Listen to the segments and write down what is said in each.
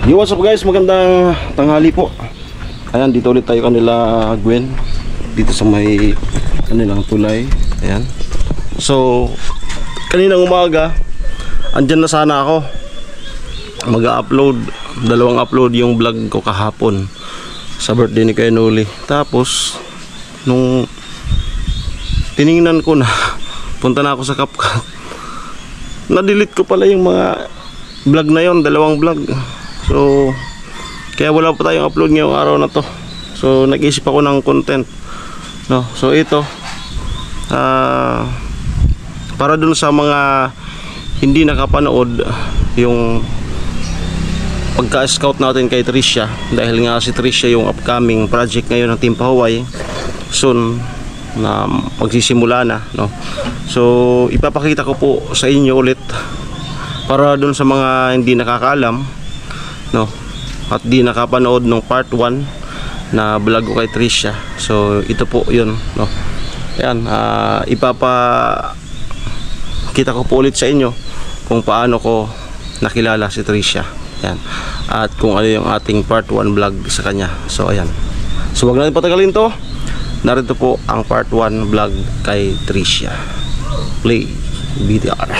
Yo, what's up guys? Magandang tanghali po. Ayan, dito ulit tayo kanila Gwen. Dito sa may kanilang tulay. Ayan. So, kaninang umaga andyan na sana ako. Mag-upload, dalawang upload yung vlog ko kahapon sa birthday ni Kuya Noli. Tapos nung tiningnan ko na, punta na ako sa CapCut, na-delete ko pala yung mga vlog na yon, dalawang vlog. So kaya wala pa tayong upload ngayong araw na to. So nag-isip ako ng content, no? So ito para dun sa mga hindi nakapanood yung pagka-scout natin kay Tricia, dahil nga si Tricia yung upcoming project ngayon ng Team Pahuway, soon na magsisimula na, no? So ipapakita ko po sa inyo ulit para dun sa mga hindi nakakaalam, no, at di nakapanood ng part 1 na vlog ko kay Tricia. So ito po yun, no? Ayan, ipapakita ko po ulit sa inyo kung paano ko nakilala si Tricia. Ayan, at kung ano yung ating part 1 vlog sa kanya. So ayan, so wag natin patagalin to. Narito po ang part 1 vlog kay Tricia. Play VTR.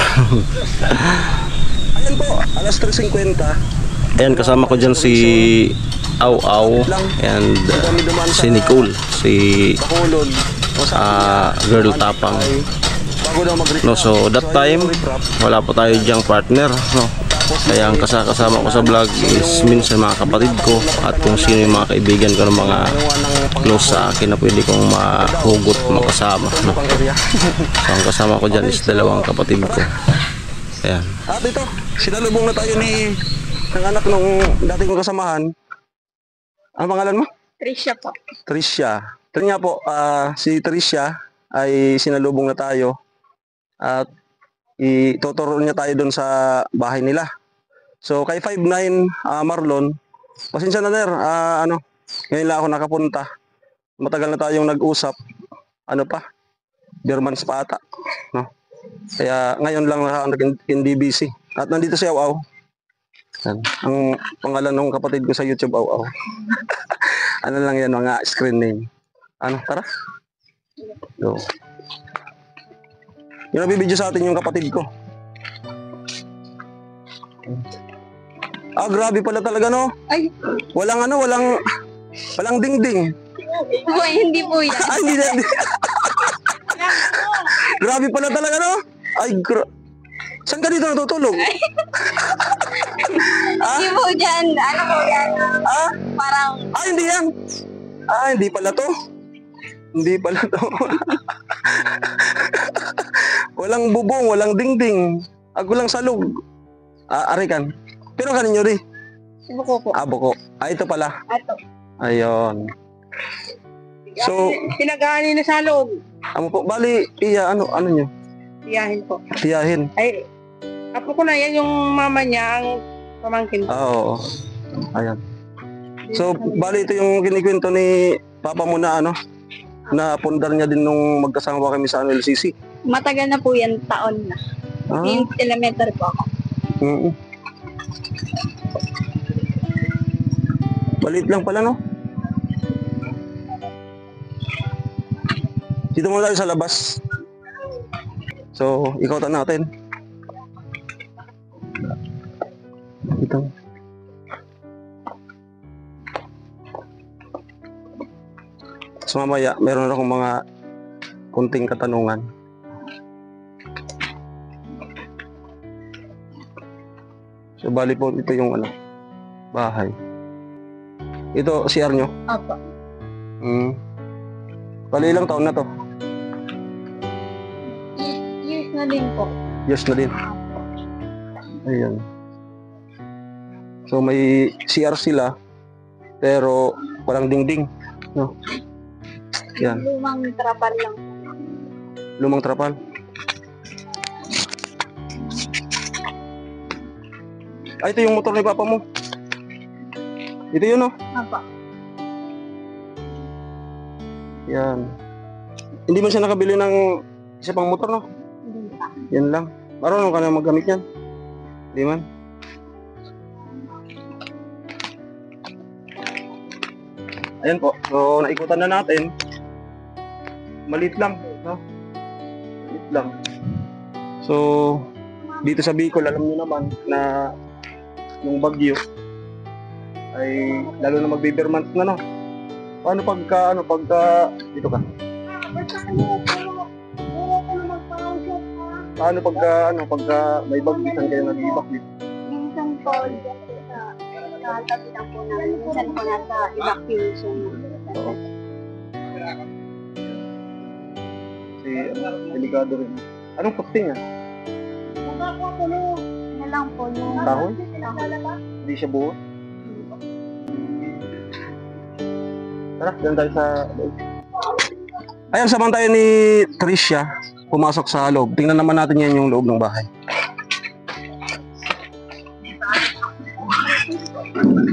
Ayan po, alas 3:50. Ayan, kasama ko dyan si Au Au and si Nicole, si girl tapang, no? So that time wala pa tayo dyang partner, no? Kaya ang kasama ko sa vlog is minsan mga kapatid ko at kung sino yung mga kaibigan ko ng mga close sa akin na pwede kong mahugot, makasama, no? So ang kasama ko dyan is dalawang kapatid ko. Ayan. At ito, sinalubong na tayo ng anak nung dati kong kasamahan. Ano pangalan mo? Tricia po. Tricia. Ito nga po, si Tricia ay sinalubong na tayo at ituturo niya tayo doon sa bahay nila. So kay 59 Marlon, pasensya na der, ngayon lang ako nakapunta. Matagal na tayong nag-usap. Ano pa? Bermans pa ata, no? Kaya ngayon lang hindi busy. At nandito si Au Au. Ang pangalan ng kapatid ko sa YouTube, Au Au. Ano lang yan, mga screen name. Ano, tara. Go. Yung nabibidyo sa atin yung kapatid ko. Grabe pala talaga, no? Ay. Walang dingding. Uy, hindi po yan. Ay, hindi. Grabe pala talaga, no? Ay, saan ka dito natutulog? Hindi po dyan. Ano po yan? Parang... Hindi yan. Hindi pala to. Hindi pala to. Walang bubong, walang dingding. Ako lang salog. Arikan. Pero kaninyo di? Buko po. Buko. Ito pala. Ato. Ayun. So, pinag-aani na sa loob. Amo po, bali, ano nyo? Tiyahin po. Tiyahin. Ay, apo ko na yan, yung mama niya, ang pamangkin ko. Oo. Ayan. So, bali ito yung kinikwento ni Papa mo na na pundar niya din nung magkasama kami sa LCC. Matagal na po yan, taon na. 15 kilometer po ako. Balit lang pala, no? Dito muna tayo sa labas. So, ikaw natin. Ito. So mamaya, meron akong mga kunting katanungan. So bali po, ito yung bahay. Ito, CR nyo? Opo. Bali ilang taon na to? Years na din po. Years na din. Ayan. So may CR sila, pero walang dingding, no? Yan. Lumang trapal lang. Lumang trapal. Ito yung motor ni Papa mo. Ito yun, no? Opo. Yan. Hindi man siya nakabili ng isa pang motor, no? Hindi pa. Yan lang. Marunong ka na maggamit yan? Hindi man. Ayan po. So, naikutan na natin. Maliit lang, no? Maliit lang. So, dito sa Bicol, alam niyo naman na yung bagyo ay lalo na magbe-bear month na, no? Paano pagka dito ka? Paano pagka may bagyo, saan kayo nag-ibak dito? Minsan po, sa tabi lang po namin. Minsan po nasa evacuation. Kasi, delikado rin. Anong poste niya? Ano lang po yung... Kahoy? Hindi siya buo? Tara, dyan tayo sa loob. Ayan, saman tayo ni Tricia. Pumasok sa loob. Tingnan naman natin yan yung loob ng bahay.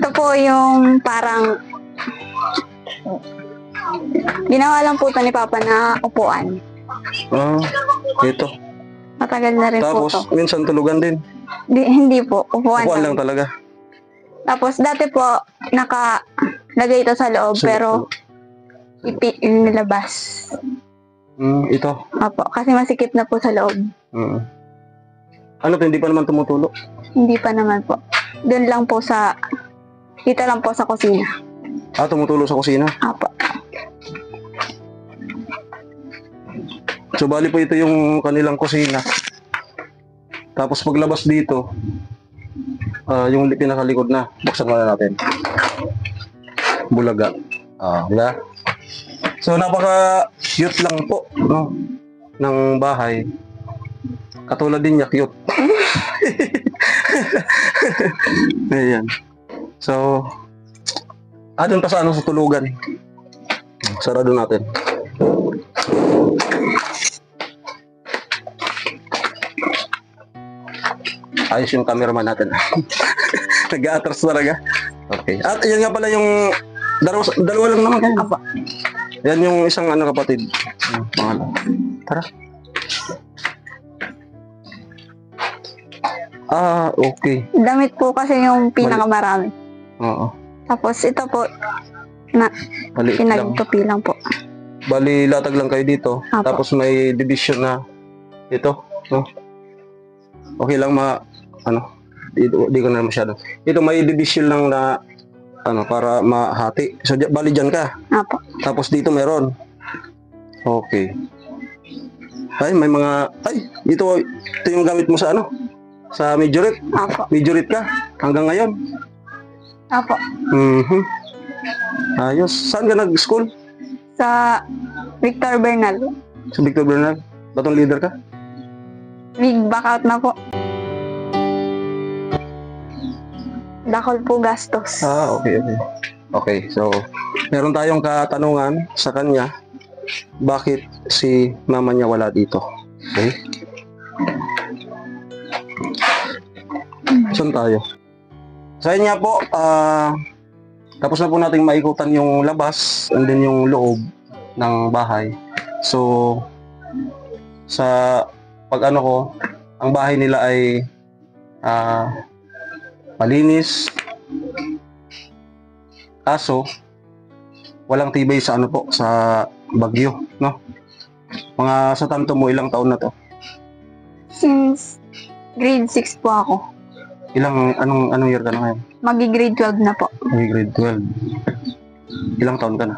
Ito po yung parang... Ginawa lang po ito ni Papa na upuan. Ah, ito. Matagal na rin Tapos, po ito. minsan tulugan din. Hindi po, upuan Upuan lang. lang talaga. Tapos dati po, nakalagay ito sa loob, So, pero nilabas. ito. Opo, kasi masikip na po sa loob. Mm. Ano to, hindi pa naman tumutulo? Hindi pa naman po. Doon lang po dito lang po sa kusina. Ah, tumutulo sa kusina. Opo. So, bali po ito yung kanilang kusina. Tapos paglabas dito, yung pinakalikod na. Buksan muna natin. Bulaga. Diba? So, napaka-cute lang po, no? Ng bahay. Katulad din niya, cute. Ayan. So, doon pa sa sa tulugan. Sarado natin. Ayos yung cameraman natin. Nag-a-atras talaga. Okay. At yan nga pala yung dalawa lang naman kayo. Apa. Yan yung isang kapatid. Pangalan. Tara. Okay. Damit po kasi yung pinakamarami. Oo. Tapos ito po, Maliit lang. pinagtupi lang po. Bali, latag lang kayo dito. Apo. Tapos may division na ito. No? Okay lang di ko na masyado. Ito may division lang na para mahati. So, bali dyan ka. Apo. Tapos dito meron. Okay. May ito yung gamit mo sa sa majorette. Apo. Majorette ka hanggang ngayon. Apo. Ayos. Saan ka nag-school? Sa Victor Bernal. Sa Victor Bernal. Batong leader ka? Big backout na po. Dakol po gastos. Okay. Okay, so meron tayong katanungan sa kanya. Bakit si mama niya wala dito? Okay? Saan tayo? Sa inyo po, tapos na po nating maikutan yung labas and then yung loob ng bahay. So, sa ang bahay nila ay malinis. Kaso, walang tibay sa sa bagyo, no? Mga sa tanto mo, ilang taon na to? Since grade 6 po ako. Anong year ka na ngayon? Magi-grade 12 na po. May grade 12. Ilang taon ka na?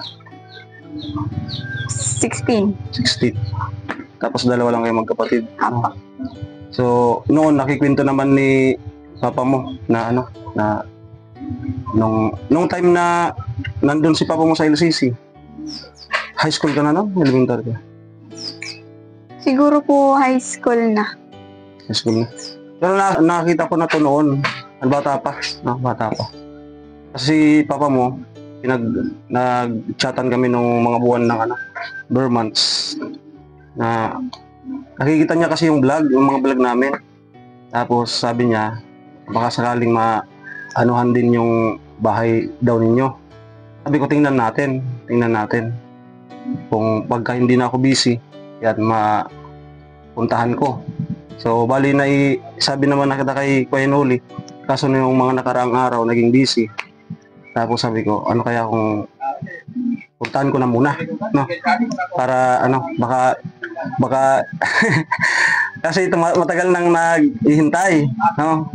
16. 16. Tapos dalawa lang kayo magkapatid. Apo. So, noon nakikwento naman ni papa mo na nung time na nandun si papa mo sa LCC. High school ka na, no? Elementary ka. Siguro po high school na. High school na. Pero nakita ko na to noon. Bata pa. No, bata pa. Kasi papa mo, nag-chatan kami nung mga buwan ng bare months. Na nakikita niya kasi yung mga vlog namin. Tapos sabi niya, baka sakaling maanuhan din yung bahay daw ninyo. Sabi ko, tingnan natin. Kung pagka hindi na ako busy, yan mapuntahan ko. So, bali sabi naman na kita kay Kuya Noli, kaso na yung mga nakaraang araw naging busy. Tapos sabi ko, ano kaya kung puntahan ko na muna, no? Para ano, baka kasi ito matagal nang naghihintay, no?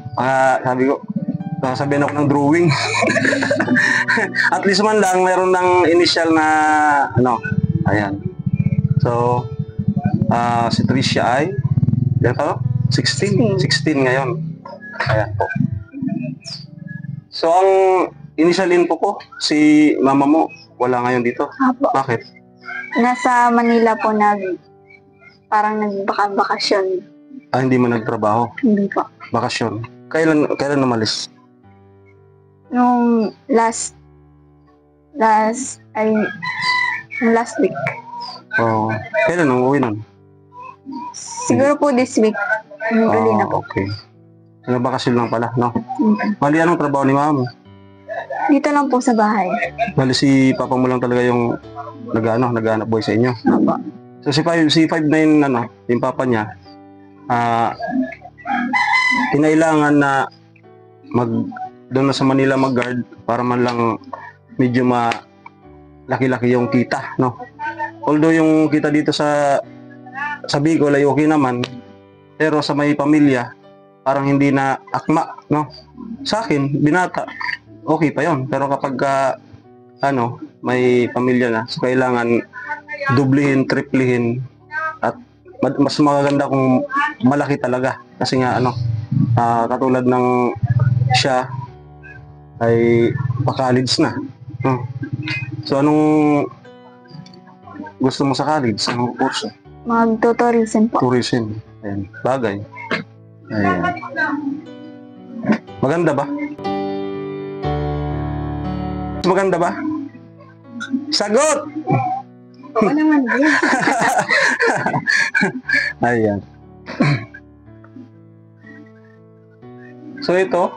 Sabi ko, sabihin ako ng drawing. At least man lang meron ng initial na ano, ayan. So, si Tricia ay yan pa, 16 ngayon. Ayan po. So, ang initial info ko, si mama mo, wala ngayon dito. Apo. Bakit? Nasa Manila po parang nagbakasyon. Hindi mo nagtrabaho. Hindi po. Bakasyon. Kailan umalis? Nung last week. Oh, kailan uuwi nun? Siguro po this week. Uli na po. Okay. Bakasyon lang pala, no? Mm. Bali, anong trabaho ni mama mo? Dito lang po sa bahay. Bali, si papa mo lang talaga yung naghanap buhay sa inyo. Apo. So, si 5'9", yung papa niya, kinailangan na doon na sa Manila mag-guard para man lang medyo laki-laki yung kita, no? Although yung kita dito sa Bicol ay okay naman, pero sa may pamilya, parang hindi na akma, no? Sa akin, binata, okay pa yon. Pero kapag may pamilya na, so kailangan dublihin, triplihin, at mas maganda kung malaki talaga. Kasi nga, katulad ng siya, ay pa-college na. So, anong gusto mo sa college? Anong kurso? Mag-tourism po. Tourism. Ayan. Bagay. Ayan. Maganda ba? Maganda ba? Sagot! Oo naman din. Ayan. So ito,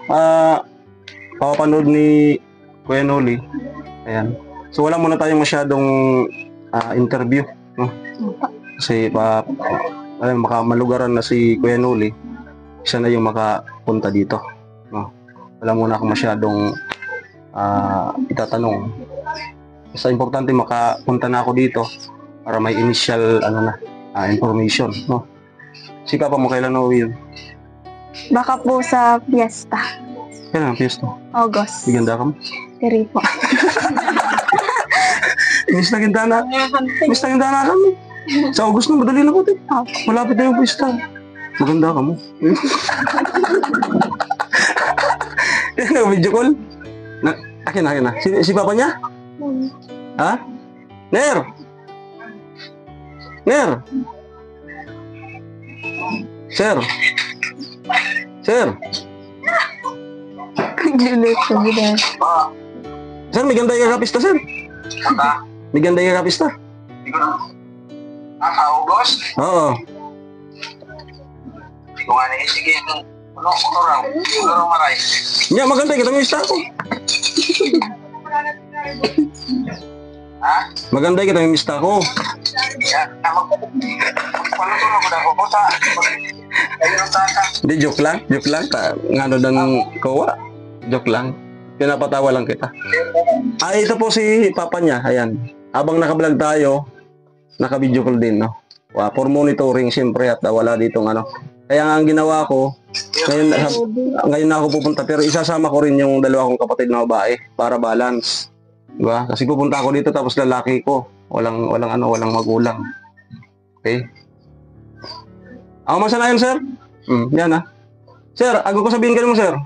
papapanood ni Kuya Noli. Ayan. So wala muna tayong masyadong interview, no? Kasi malugaran na si Kuya Noli, siya na yung makapunta dito, no? Wala muna akong masyadong itatanong. Basta importante makapunta na ako dito para may initial information, no? Si papa mo kailan uuwi yun? Baka po sa fiesta. Kailan ang fiesta? August. Biganda ka mo? 3 po. Miss na ganda kami. Sa August na, madali na po. Malapit na yung fiesta. Maganda ka mo. Yan, video call. Akin na. Si papa niya? Ha? Ner! Sir! Juliet po din. Sir, may ganda yung kapista, sir. May ganda yung kapista. August? Oo. Hindi ko nga naisige. Siguro maray. Nya, maganda kita yung kapista ko. Ha? Maganda kita yung kapista ko. Magpaluturo ko na ako sa ayun ang taka. Hindi, joke lang. Ngano ng kowa. Joke lang. Pinapatawa lang kita. Ito po si papa niya. Ayan. Habang naka-vlog tayo, naka-video call din, no? For monitoring, siyempre, at wala ditong Kaya nga ang ginawa ko, ngayon na ako pupunta, pero isasama ko rin yung dalawa kong kapatid na babae para balance. Diba? Kasi pupunta ako dito tapos lalaki ko. Walang magulang. Okay? Ako masanayan, sir? Yan, ha? Sir, ako ko sabihin ka mo, sir.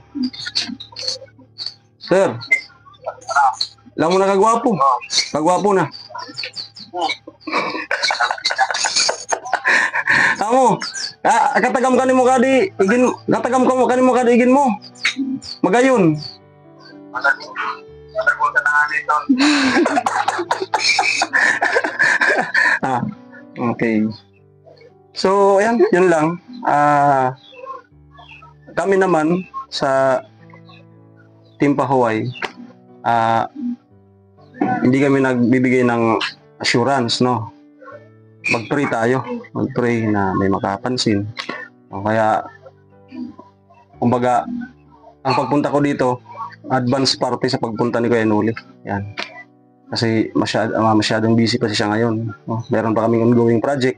Sir. Lang mo na kagwapo. Kagwapo na. Amo, katagam ka ni mo kadi, igin mo. Magayon. Matagol ka na nga nito. Okay. So, ayan, yun lang. Kami naman sa Team Pahuway, hindi kami nagbibigay ng assurance, no? Mag-pray tayo. Mag-pray na may makapansin. Kaya, kumbaga, ang pagpunta ko dito, advance party sa pagpunta ni Kuya Noli. Yan. Kasi masyadong busy pa siya ngayon. No? Meron pa kaming ongoing project.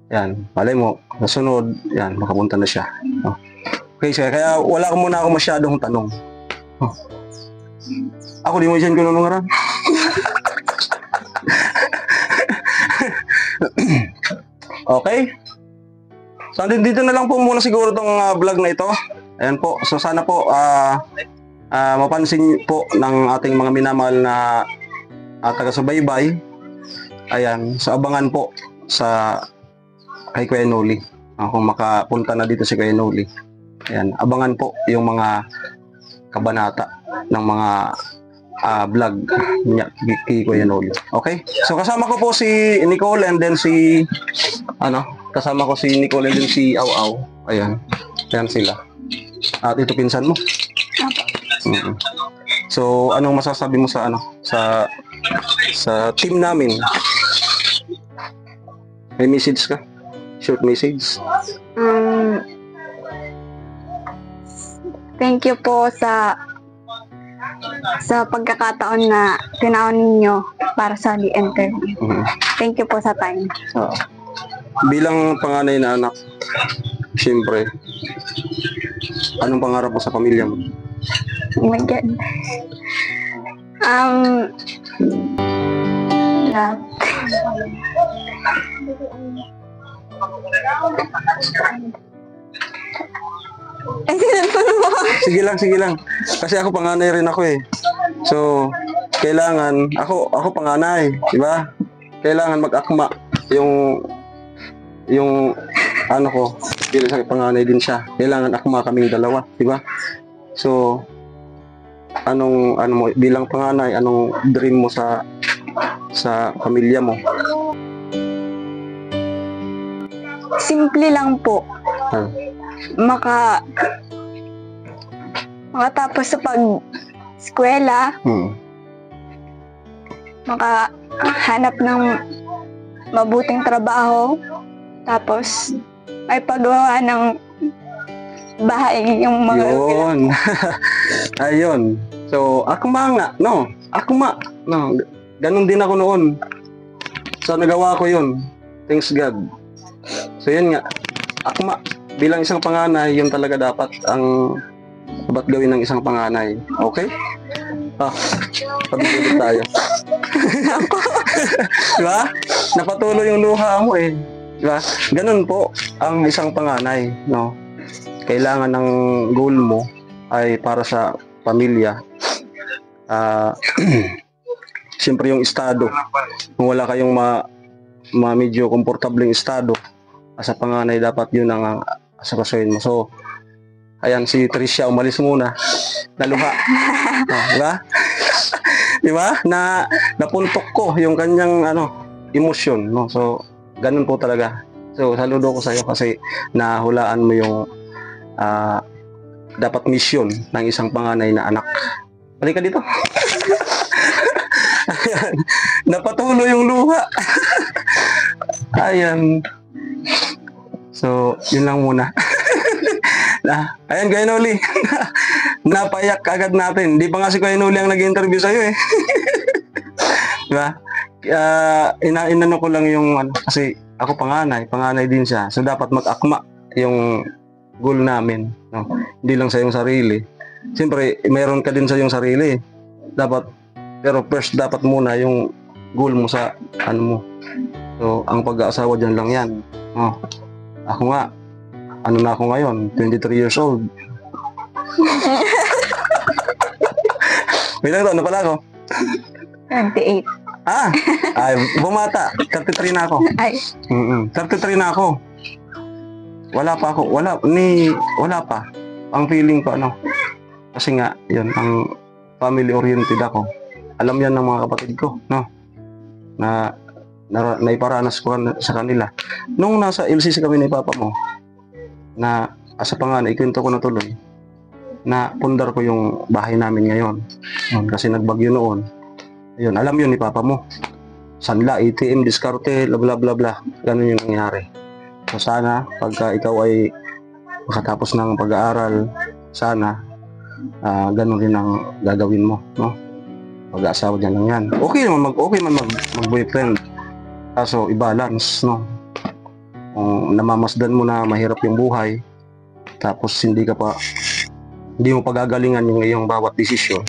Yan, malay mo, nasunod, yan, makapunta na siya. No? Okay, so, kaya wala ko muna ako masyadong tanong. No? Ako, di mo dyan ko nung ngaran. Okay. So, dito na lang po muna siguro tong vlog na ito. Ayan po. So, sana po mapansin po ng ating mga minamahal na taga-subaybay. Ayan. So, abangan po sa kay Kuya Noli. Kung makapunta na dito si Kuya Noli. Ayan. Abangan po yung mga kabanata ng mga vlog niya kay Kuya Noli. Okay? So, kasama ko po si Nicole and then si kasama ko si Nicole and then si Aw. Ayan. Ayan sila. At ito pinsan mo. So, anong masasabi mo sa sa team namin? May message ka? Short message? Thank you po sa pagkakataon na tinawag ninyo para sa the interview. Thank you po sa time. Bilang panganay na anak, siyempre, anong pangarap mo sa pamilya mo? Oh my God. Lahat. Sige lang. Kasi ako panganay rin ako eh. So, kailangan, ako panganay, di ba? Kailangan mag-akma yung ano ko, bilang sa panganay din siya. Kailangan akma kaming dalawa, di ba? So, ano mo, bilang panganay, anong dream mo sa pamilya mo? Simple lang po. Makatapos sa pag-eskwela, makahanap ng mabuting trabaho, tapos may paggawa ng bahay yung mga yun. Ayun. So, akma nga, no? Akma. No. Ganon din ako noon. So, nagawa ko yun. Thanks God. So, yun nga. Akma. Bilang isang panganay, yun talaga dapat ang dapat gawin ng isang panganay. Okay? Pag-ibig tayo. Diba? Napatuloy yung luha mo eh. Diba? Ganun po ang isang panganay, no? Kailangan ng goal mo ay para sa pamilya. Siyempre yung estado. Kung wala kayong medyo komportableng estado, sa panganay dapat yun ang asakasuhin mo. So, ayan si Tricia umalis muna. Naluha. Diba? Diba? Napuntok ko yung kanyang emosyon, no? So, ganun po talaga. So, saludo ko sa iyo kasi nahulaan mo yung dapat mission ng isang panganay na anak. Balik ka dito. Ayan. Napatuloy yung luha. Ayan. So, yun lang muna. Ayan, Kuya Noli. Napayak agad natin. Di pa nga si Kuya Noli ang nag-interview sa'yo eh. Diba? Inano ko lang yung kasi ako panganay din siya. So, dapat mag-akma yung goal namin. No? Hindi lang sa iyong sarili. Siyempre, mayroon ka din sa iyong sarili. Pero first, dapat muna yung goal mo sa mo. So, ang pag-aasawa dyan lang yan. Oh. Ako nga, na ako ngayon? 23 years old. Bilang taon na pala ako? 28. Ay, bumata. 33 na ako. Ay. 33 na ako. Wala pa ako. Wala pa. Ang feeling ko, kasi nga, yun, ang family-oriented ako. Alam yan ng mga kapatid ko, no? Na naiparanas ko sa kanila. Nung nasa LCC kami ni Papa mo, na asa panganay, ikwento ko na tuloy, na pundar ko yung bahay namin ngayon. Kasi nagbagyo noon. Ayun, alam yun ni Papa mo. Sanla, ATM, diskarte, bla bla bla. Ganun yung nangyari. So sana, pagka ikaw ay makatapos ng pag-aaral, sana, ganun din ang gagawin mo, no? Mag-aasawa dyan lang yan. Okay man mag-boyfriend. Kaso i-balance, no? Kung namamasdan mo na mahirap yung buhay, tapos hindi mo pagagalingan yung iyong bawat desisyon.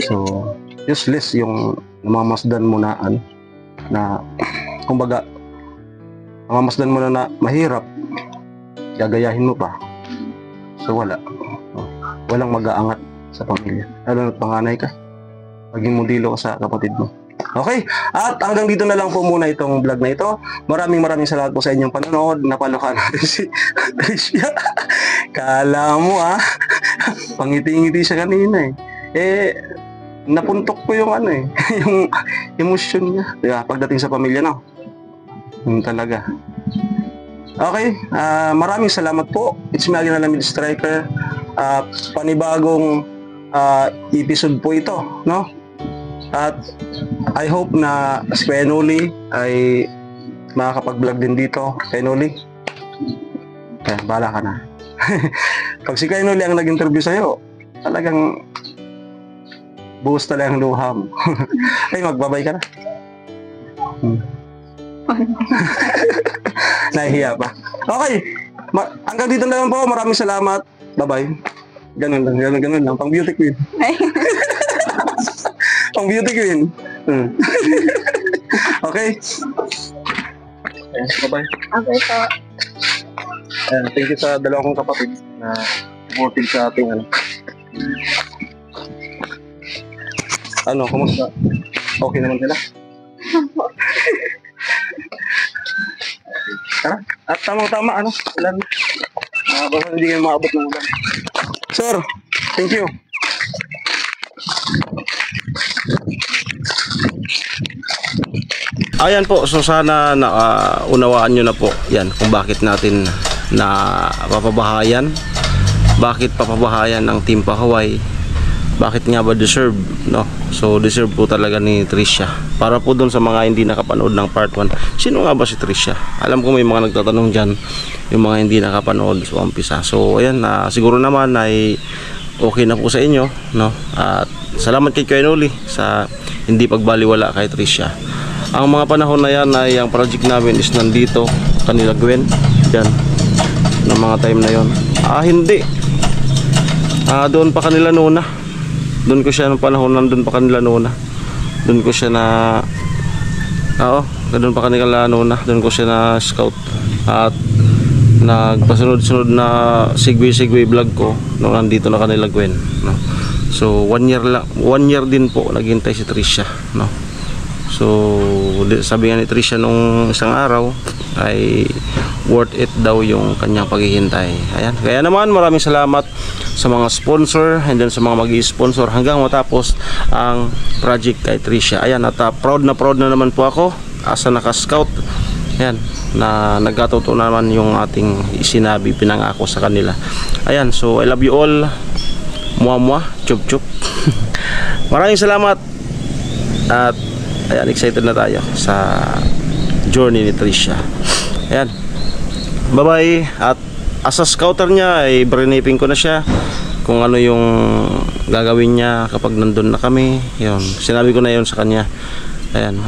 So, useless yung namamasdan mo na kumbaga, namamasdan mo na mahirap, gagayahin mo pa. So, walang mag-aangat sa pamilya. Lalo na't panganay ka, maging modelo ka sa kapatid mo. Okay, at hanggang dito na lang po muna itong vlog na ito. Maraming salamat po sa inyong panonood. Napalokan natin si Tricia. Kala mo pangiti-ngiti siya kanina napuntok ko yung yung emosyon niya. Diba? Pagdating sa pamilya, no? Yun talaga. Okay, maraming salamat po. It's me again, Alamid Striker. Panibagong episode po ito, no? At I hope na si Kuya Noli ay makakapag-vlog din dito. Kuya Noli, bahala ka na. Pag si Kuya Noli ang nag-interview sa'yo, talagang buhos talaga ang luha mo. Ay, magbabay ka na. Nahihiya pa. Okay, hanggang dito na lang po. Maraming salamat. Bye-bye. Ganun lang. Pang beauty queen. Pang beauty queen. Okay. Bye-bye. Okay po. Thank you sa dalawang kong kapatid na supportive sa ating kumusta? Okay naman sila? Tara. At tamang-tama, ulan. Basta hindi kayo maabot ng ulan. Sir, thank you. Ayan po, so sana unawaan nyo na po yan kung bakit natin na papabahayan, bakit papabahayan ng Team Pakaway, bakit nga ba deserve, no? So deserve po talaga ni Tricia. Para po dun sa mga hindi nakapanood ng part 1, sino nga ba si Tricia? Alam ko may mga nagtatanong dyan, yung mga hindi nakapanood sa umpisa. So ayan, siguro naman ay okay na po sa inyo, no? At salamat kay Kuya Noli sa hindi pagbaliwala kay Tricia. Ang mga panahon na yan ay ang project namin is nandito, kanila Gwen, yan, ng mga time na yon. Hindi. Doon pa kanila nuna. Doon ko siya nung panahon nandun pa kanila nuna. Doon ko siya doon pa kanila nuna. Doon ko siya na scout. At nagpasunod-sunod na segway vlog ko nung nandito na kanila Gwen, no? So 1 year din po naghintay si Tricia, no? So sabi nga ni Tricia nung isang araw ay worth it daw yung kanyang paghihintay. Ayan. Kaya naman maraming salamat sa mga sponsor and then sa mga mag-i-sponsor hanggang matapos ang project kay Tricia. Ayan, at proud na naman po ako asa naka-scout. Ayan, na nagkatotoo naman yung ating sinabi, pinangako sa kanila. Ayan, so I love you all. Muah, chup. Maraming salamat. At ayan, excited na tayo sa journey ni Tricia. Ayan, bye bye. At as a scouter niya ay briefing ko na siya kung ano yung gagawin niya kapag nandun na kami. Yun, sinabi ko na yun sa kanya. Ayan,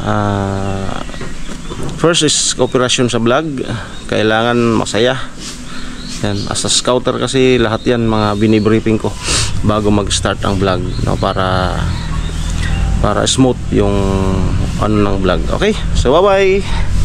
first is cooperation sa vlog. Kailangan masaya. Yan, as a scouter kasi lahat yan mga binibriefing ko bago mag-start ang vlog, no? Para smooth yung ano ng vlog. Okay, so bye bye.